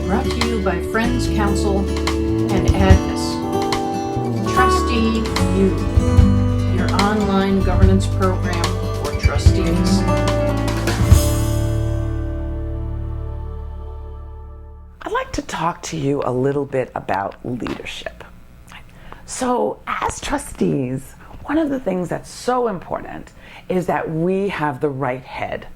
Brought to you by Friends Council and Agnes. Trustee U, your online governance program for trustees. I'd like to talk to you a little bit about leadership. So as trustees, one of the things that's so important is that we have the right head,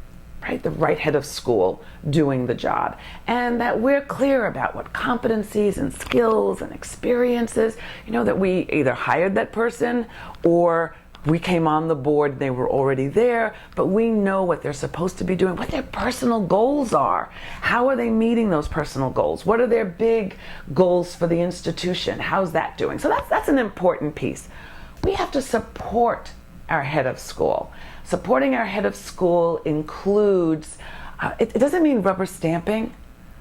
right? The right head of school doing the job, and that we're clear about what competencies and skills and experiences, that we either hired that person or we came on the board, they were already there, but we know what they're supposed to be doing, what their personal goals are. How are they meeting those personal goals? What are their big goals for the institution? How's that doing? So that's an important piece. We have to support our head of school. Supporting our head of school includes, it doesn't mean rubber stamping,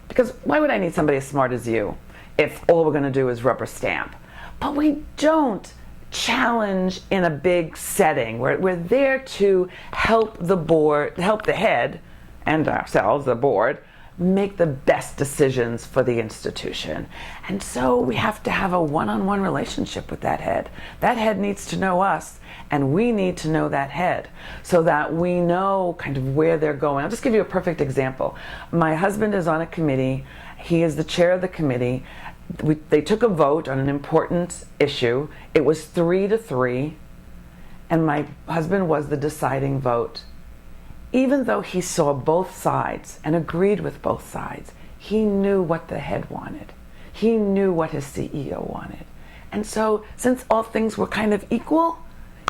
because why would I need somebody as smart as you if all we're gonna do is rubber stamp? But we don't challenge in a big setting. We're there to help the board, help the head and ourselves, the board, make the best decisions for the institution. And so we have to have a one-on-one relationship with that head. That head needs to know us, and we need to know that head so that we know kind of where they're going. I'll just give you a perfect example. My husband is on a committee. He is the chair of the committee. They took a vote on an important issue. It was 3-3, and my husband was the deciding vote. Even though he saw both sides and agreed with both sides, he knew what the head wanted. He knew what his CEO wanted. And so, since all things were kind of equal,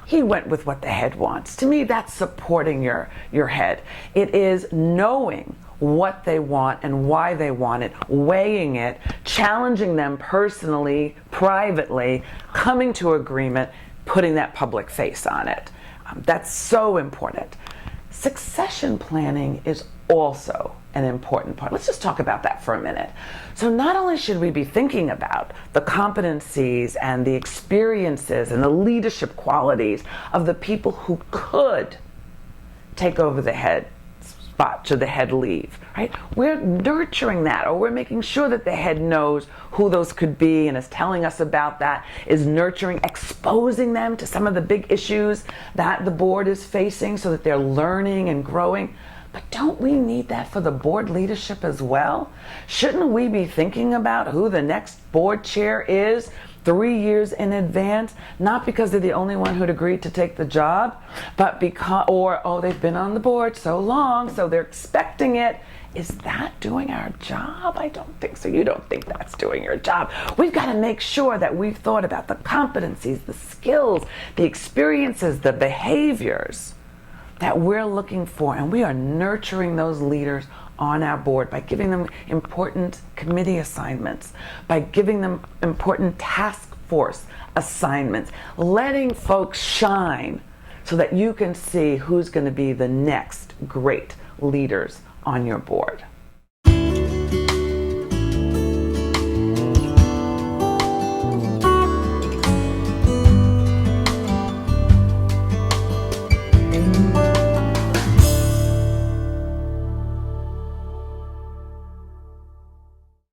he went with what the head wants. To me, that's supporting your head. It is knowing what they want and why they want it, weighing it, challenging them personally, privately, coming to agreement, putting that public face on it. That's so important. Succession planning is also an important part. Let's just talk about that for a minute. So not only should we be thinking about the competencies and the experiences and the leadership qualities of the people who could take over the head spot should the head leave, right? We're nurturing that, or we're making sure that the head knows who those could be and is telling us about that, is nurturing, exposing them to some of the big issues that the board is facing so that they're learning and growing. But don't we need that for the board leadership as well? Shouldn't we be thinking about who the next board chair is 3 years in advance, not because they're the only one who'd agreed to take the job, but because, they've been on the board so long, so they're expecting it. Is that doing our job? I don't think so. You don't think that's doing your job. We've got to make sure that we've thought about the competencies, the skills, the experiences, the behaviors that we're looking for, and we are nurturing those leaders on our board by giving them important committee assignments, by giving them important task force assignments, letting folks shine so that you can see who's going to be the next great leaders on your board.